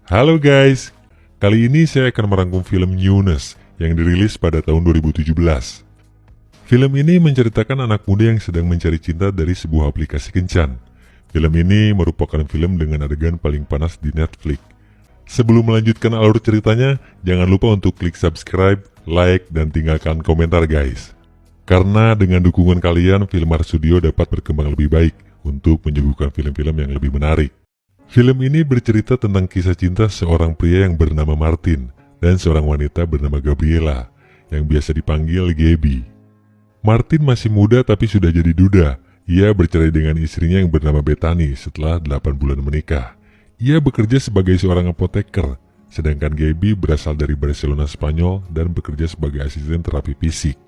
Halo guys, kali ini saya akan merangkum film Newness yang dirilis pada tahun 2017. Film ini menceritakan anak muda yang sedang mencari cinta dari sebuah aplikasi kencan. Film ini merupakan film dengan adegan paling panas di Netflix. Sebelum melanjutkan alur ceritanya, jangan lupa untuk klik subscribe, like, dan tinggalkan komentar guys. Karena dengan dukungan kalian, Film Art Studio dapat berkembang lebih baik untuk menyuguhkan film-film yang lebih menarik. Film ini bercerita tentang kisah cinta seorang pria yang bernama Martin dan seorang wanita bernama Gabriela yang biasa dipanggil Gaby. Martin masih muda tapi sudah jadi duda. Ia bercerai dengan istrinya yang bernama Bethany setelah 8 bulan menikah. Ia bekerja sebagai seorang apoteker, sedangkan Gaby berasal dari Barcelona, Spanyol dan bekerja sebagai asisten terapi fisik.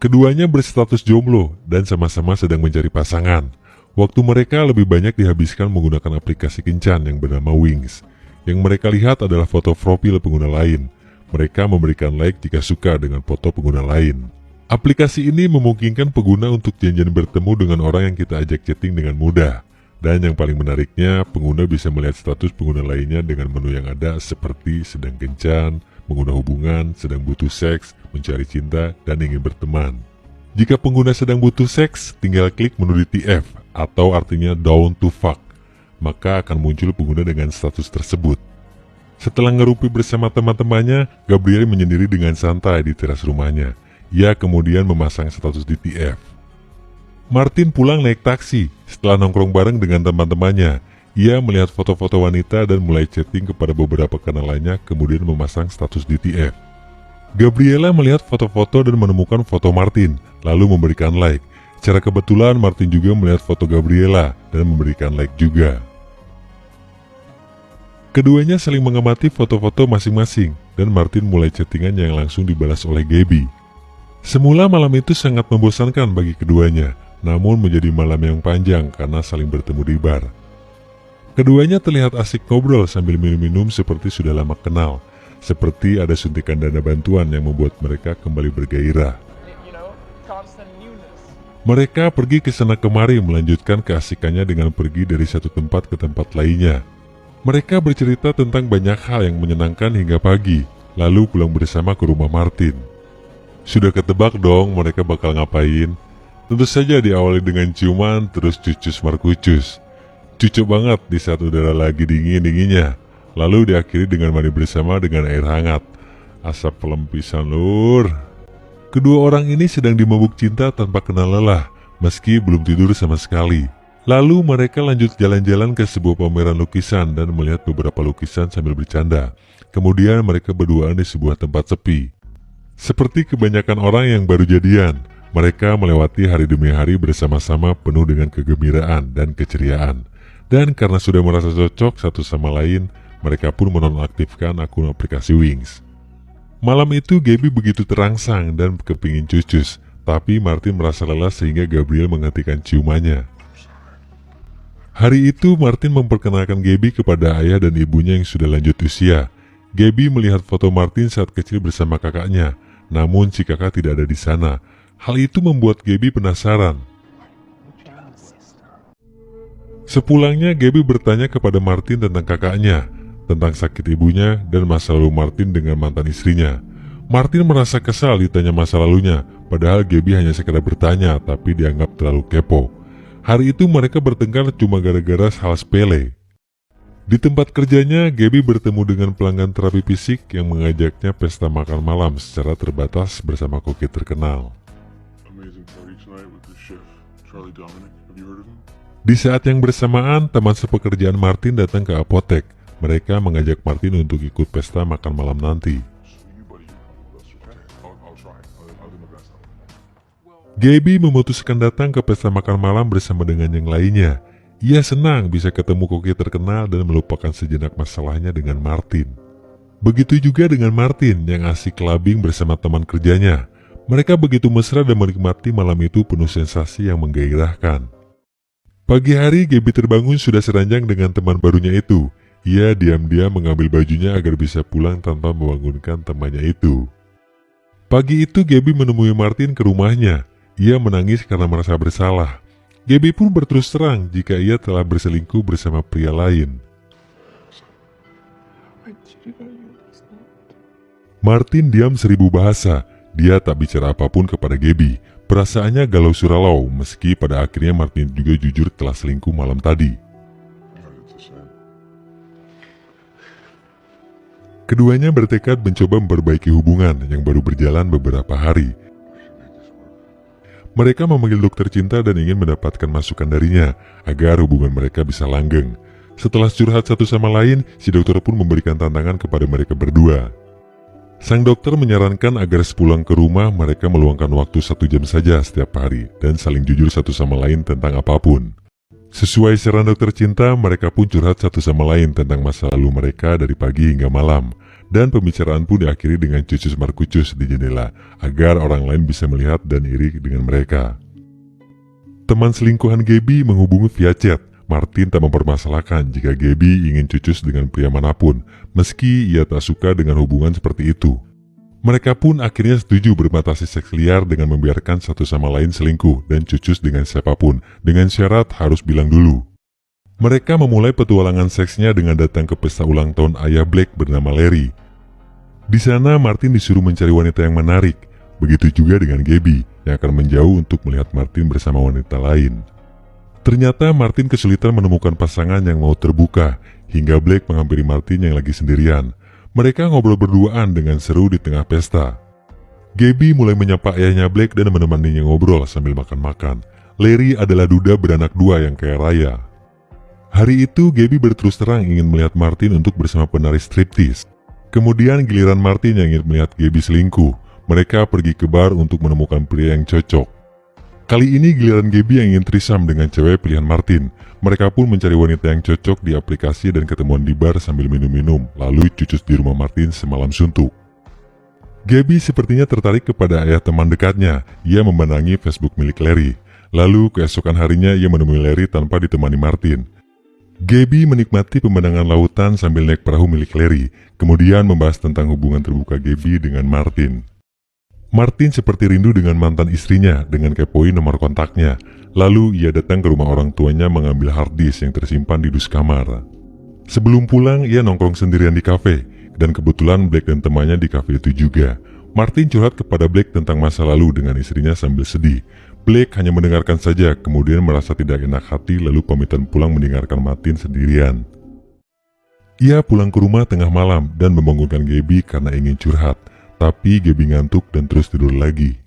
Keduanya berstatus jomblo dan sama-sama sedang mencari pasangan. Waktu mereka lebih banyak dihabiskan menggunakan aplikasi kencan yang bernama Wings. Yang mereka lihat adalah foto profil pengguna lain. Mereka memberikan like jika suka dengan foto pengguna lain. Aplikasi ini memungkinkan pengguna untuk janjian bertemu dengan orang yang kita ajak chatting dengan mudah. Dan yang paling menariknya, pengguna bisa melihat status pengguna lainnya dengan menu yang ada seperti sedang kencan, mengguna hubungan, sedang butuh seks, mencari cinta, dan ingin berteman. Jika pengguna sedang butuh seks, tinggal klik menu DTF atau artinya down to fuck, maka akan muncul pengguna dengan status tersebut. Setelah ngerupi bersama teman-temannya, Gabriel menyendiri dengan santai di teras rumahnya. Ia kemudian memasang status DTF. Martin pulang naik taksi. Setelah nongkrong bareng dengan teman-temannya, ia melihat foto-foto wanita dan mulai chatting kepada beberapa kenalannya, kemudian memasang status DTF. Gabriela melihat foto-foto dan menemukan foto Martin, lalu memberikan like. Secara kebetulan Martin juga melihat foto Gabriela dan memberikan like juga. Keduanya saling mengamati foto-foto masing-masing dan Martin mulai chattingan yang langsung dibalas oleh Gaby. Semula malam itu sangat membosankan bagi keduanya, namun menjadi malam yang panjang karena saling bertemu di bar. Keduanya terlihat asik ngobrol sambil minum-minum seperti sudah lama kenal. Seperti ada suntikan dana bantuan yang membuat mereka kembali bergairah. Mereka pergi ke sana kemari melanjutkan keasikannya dengan pergi dari satu tempat ke tempat lainnya. Mereka bercerita tentang banyak hal yang menyenangkan hingga pagi, lalu pulang bersama ke rumah Martin. Sudah ketebak dong mereka bakal ngapain? Tentu saja diawali dengan ciuman terus cucus markucus. Cucuk banget di saat udara lagi dingin-dinginnya. Lalu diakhiri dengan mandi bersama dengan air hangat. Asap pelempisan lur. Kedua orang ini sedang dimabuk cinta tanpa kenal lelah, meski belum tidur sama sekali. Lalu mereka lanjut jalan-jalan ke sebuah pameran lukisan dan melihat beberapa lukisan sambil bercanda. Kemudian mereka berduaan di sebuah tempat sepi. Seperti kebanyakan orang yang baru jadian, mereka melewati hari demi hari bersama-sama penuh dengan kegembiraan dan keceriaan. Dan karena sudah merasa cocok satu sama lain, mereka pun menonaktifkan akun aplikasi Wings. Malam itu Gaby begitu terangsang dan kepingin cucus, tapi Martin merasa lelah sehingga Gabriel menghentikan ciumannya. Hari itu Martin memperkenalkan Gaby kepada ayah dan ibunya yang sudah lanjut usia. Gaby melihat foto Martin saat kecil bersama kakaknya, namun si kakak tidak ada di sana. Hal itu membuat Gaby penasaran. Sepulangnya Gaby bertanya kepada Martin tentang kakaknya, tentang sakit ibunya dan masa lalu Martin dengan mantan istrinya. Martin merasa kesal ditanya masa lalunya, padahal Gaby hanya sekedar bertanya tapi dianggap terlalu kepo. Hari itu mereka bertengkar cuma gara-gara hal sepele. Di tempat kerjanya, Gaby bertemu dengan pelanggan terapi fisik yang mengajaknya pesta makan malam secara terbatas bersama koki terkenal. Di saat yang bersamaan, teman sepekerjaan Martin datang ke apotek. Mereka mengajak Martin untuk ikut pesta makan malam nanti. Gaby memutuskan datang ke pesta makan malam bersama dengan yang lainnya. Ia senang bisa ketemu koki terkenal dan melupakan sejenak masalahnya dengan Martin. Begitu juga dengan Martin yang asik clubbing bersama teman kerjanya. Mereka begitu mesra dan menikmati malam itu penuh sensasi yang menggairahkan. Pagi hari Gaby terbangun sudah seranjang dengan teman barunya itu. Ia diam-diam mengambil bajunya agar bisa pulang tanpa membangunkan temannya itu. Pagi itu Gaby menemui Martin ke rumahnya. Ia menangis karena merasa bersalah. Gaby pun berterus terang jika ia telah berselingkuh bersama pria lain. Martin diam 1000 bahasa. Dia tak bicara apapun kepada Gaby. Perasaannya galau suralau, meski pada akhirnya Martin juga jujur telah selingkuh malam tadi. Keduanya bertekad mencoba memperbaiki hubungan yang baru berjalan beberapa hari. Mereka memanggil dokter cinta dan ingin mendapatkan masukan darinya agar hubungan mereka bisa langgeng. Setelah curhat satu sama lain, si dokter pun memberikan tantangan kepada mereka berdua. Sang dokter menyarankan agar sepulang ke rumah mereka meluangkan waktu 1 jam saja setiap hari dan saling jujur satu sama lain tentang apapun. Sesuai saran dokter cinta, mereka pun curhat satu sama lain tentang masa lalu mereka dari pagi hingga malam. Dan pembicaraan pun diakhiri dengan cucus-markucus di jendela agar orang lain bisa melihat dan iri dengan mereka. Teman selingkuhan Gaby menghubungi via chat. Martin tak mempermasalahkan jika Gaby ingin cucus dengan pria manapun, meski ia tak suka dengan hubungan seperti itu. Mereka pun akhirnya setuju berbatasi seks liar dengan membiarkan satu sama lain selingkuh dan cucus dengan siapapun, dengan syarat harus bilang dulu. Mereka memulai petualangan seksnya dengan datang ke pesta ulang tahun ayah Blake bernama Larry. Di sana Martin disuruh mencari wanita yang menarik, begitu juga dengan Gaby yang akan menjauh untuk melihat Martin bersama wanita lain. Ternyata Martin kesulitan menemukan pasangan yang mau terbuka, hingga Blake menghampiri Martin yang lagi sendirian. Mereka ngobrol berduaan dengan seru di tengah pesta. Gaby mulai menyapa ayahnya Blake dan menemaninya ngobrol sambil makan-makan. Larry adalah duda beranak 2 yang kaya raya. Hari itu Gaby berterus terang ingin melihat Martin untuk bersama penari striptease. Kemudian giliran Martin yang ingin melihat Gaby selingkuh. Mereka pergi ke bar untuk menemukan pria yang cocok. Kali ini giliran Gaby yang ingin trisam dengan cewek pilihan Martin. Mereka pun mencari wanita yang cocok di aplikasi dan ketemuan di bar sambil minum-minum, lalu cucus di rumah Martin semalam suntuk. Gaby sepertinya tertarik kepada ayah teman dekatnya. Ia memenangi Facebook milik Larry. Lalu keesokan harinya ia menemui Larry tanpa ditemani Martin. Gaby menikmati pemandangan lautan sambil naik perahu milik Larry, kemudian membahas tentang hubungan terbuka Gaby dengan Martin. Martin seperti rindu dengan mantan istrinya dengan kepoin nomor kontaknya. Lalu ia datang ke rumah orang tuanya mengambil hard disk yang tersimpan di dus kamar. Sebelum pulang ia nongkrong sendirian di kafe, dan kebetulan Blake dan temannya di kafe itu juga. Martin curhat kepada Blake tentang masa lalu dengan istrinya sambil sedih. Blake hanya mendengarkan saja, kemudian merasa tidak enak hati lalu pamitan pulang meninggalkan Martin sendirian. Ia pulang ke rumah tengah malam dan membangunkan Gaby karena ingin curhat. Tapi Gaby ngantuk dan terus tidur lagi.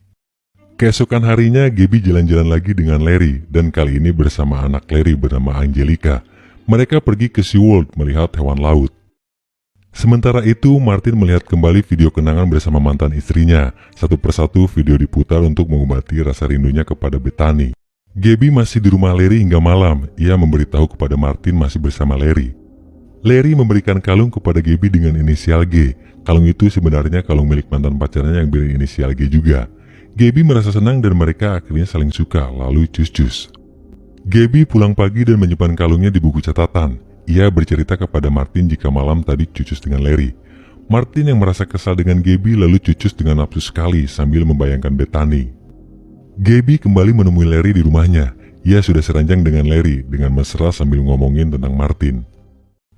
Keesokan harinya Gaby jalan-jalan lagi dengan Larry dan kali ini bersama anak Larry bernama Angelica. Mereka pergi ke SeaWorld melihat hewan laut. Sementara itu Martin melihat kembali video kenangan bersama mantan istrinya. Satu persatu video diputar untuk mengobati rasa rindunya kepada Bethany. Gaby masih di rumah Larry hingga malam. Ia memberitahu kepada Martin masih bersama Larry. Larry memberikan kalung kepada Gaby dengan inisial G. Kalung itu sebenarnya kalung milik mantan pacarnya yang berinisial G juga. Gaby merasa senang dan mereka akhirnya saling suka, lalu cus-cus. Gaby pulang pagi dan menyimpan kalungnya di buku catatan. Ia bercerita kepada Martin jika malam tadi cucus dengan Larry. Martin yang merasa kesal dengan Gaby lalu cucus dengan nafsu sekali sambil membayangkan Bethany. Gaby kembali menemui Larry di rumahnya. Ia sudah seranjang dengan Larry dengan mesra sambil ngomongin tentang Martin.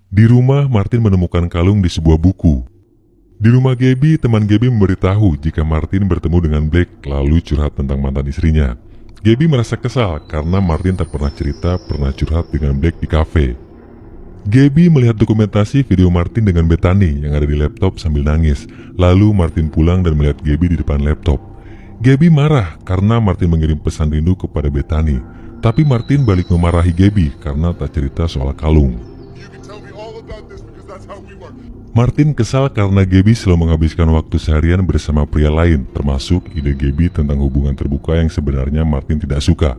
Di rumah, Martin menemukan kalung di sebuah buku. Di rumah Gaby, teman Gaby memberitahu jika Martin bertemu dengan Blake lalu curhat tentang mantan istrinya. Gaby merasa kesal karena Martin tak pernah cerita pernah curhat dengan Blake di kafe. Gaby melihat dokumentasi video Martin dengan Bethany yang ada di laptop sambil nangis. Lalu Martin pulang dan melihat Gaby di depan laptop. Gaby marah karena Martin mengirim pesan rindu kepada Bethany. Tapi Martin balik memarahi Gaby karena tak cerita soal kalung. Martin kesal karena Gaby selalu menghabiskan waktu seharian bersama pria lain, termasuk ide Gaby tentang hubungan terbuka yang sebenarnya Martin tidak suka.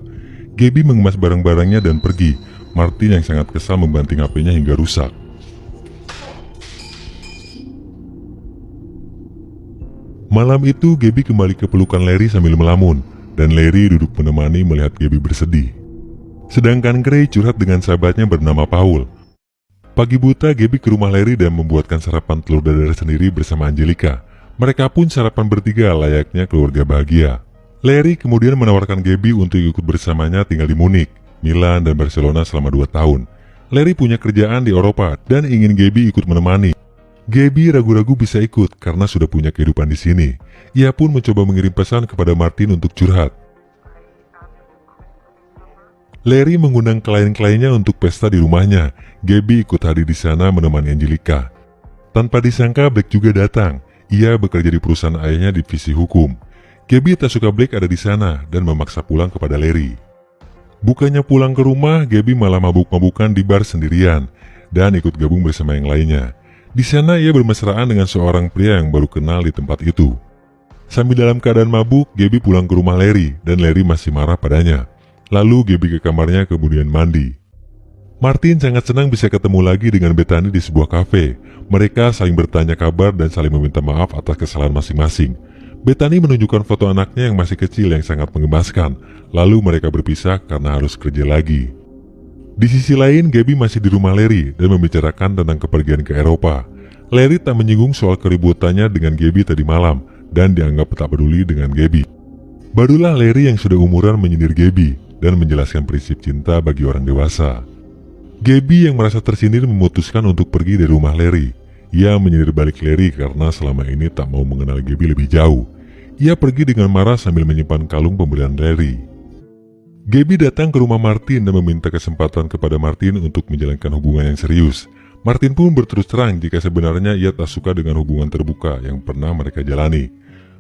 Gaby mengemas barang-barangnya dan pergi. Martin yang sangat kesal membanting HP-nya hingga rusak. Malam itu Gaby kembali ke pelukan Larry sambil melamun, dan Larry duduk menemani melihat Gaby bersedih. Sedangkan Gray curhat dengan sahabatnya bernama Paul. Pagi buta, Gaby ke rumah Larry dan membuatkan sarapan telur dadar sendiri bersama Angelica. Mereka pun sarapan bertiga layaknya keluarga bahagia. Larry kemudian menawarkan Gaby untuk ikut bersamanya tinggal di Munich, Milan, dan Barcelona selama 2 tahun. Larry punya kerjaan di Eropa dan ingin Gaby ikut menemani. Gabby ragu-ragu bisa ikut karena sudah punya kehidupan di sini. Ia pun mencoba mengirim pesan kepada Martin untuk curhat. Larry mengundang klien-kliennya untuk pesta di rumahnya. Gabby ikut hadir di sana menemani Angelica. Tanpa disangka, Blake juga datang. Ia bekerja di perusahaan ayahnya di divisi hukum. Gabby tak suka Blake ada di sana dan memaksa pulang kepada Larry. Bukannya pulang ke rumah, Gabby malah mabuk-mabukan di bar sendirian dan ikut gabung bersama yang lainnya. Di sana ia bermesraan dengan seorang pria yang baru kenal di tempat itu. Sambil dalam keadaan mabuk, Gabby pulang ke rumah Larry dan Larry masih marah padanya. Lalu Gabby ke kamarnya kemudian mandi. Martin sangat senang bisa ketemu lagi dengan Bethany di sebuah kafe. Mereka saling bertanya kabar dan saling meminta maaf atas kesalahan masing-masing. Bethany menunjukkan foto anaknya yang masih kecil yang sangat menggemaskan. Lalu mereka berpisah karena harus kerja lagi. Di sisi lain, Gabby masih di rumah Larry dan membicarakan tentang kepergian ke Eropa. Larry tak menyinggung soal keributannya dengan Gabby tadi malam dan dianggap tak peduli dengan Gabby. Barulah Larry yang sudah umuran menyindir Gabby dan menjelaskan prinsip cinta bagi orang dewasa. Gabby yang merasa tersindir memutuskan untuk pergi dari rumah Larry. Ia menyindir balik Larry karena selama ini tak mau mengenal Gabby lebih jauh. Ia pergi dengan marah sambil menyimpan kalung pemberian Larry. Gabby datang ke rumah Martin dan meminta kesempatan kepada Martin untuk menjalankan hubungan yang serius. Martin pun berterus terang jika sebenarnya ia tak suka dengan hubungan terbuka yang pernah mereka jalani.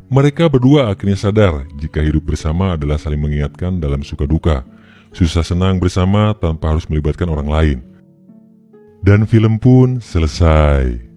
Mereka berdua akhirnya sadar jika hidup bersama adalah saling mengingatkan dalam suka duka, susah senang bersama tanpa harus melibatkan orang lain. Dan film pun selesai.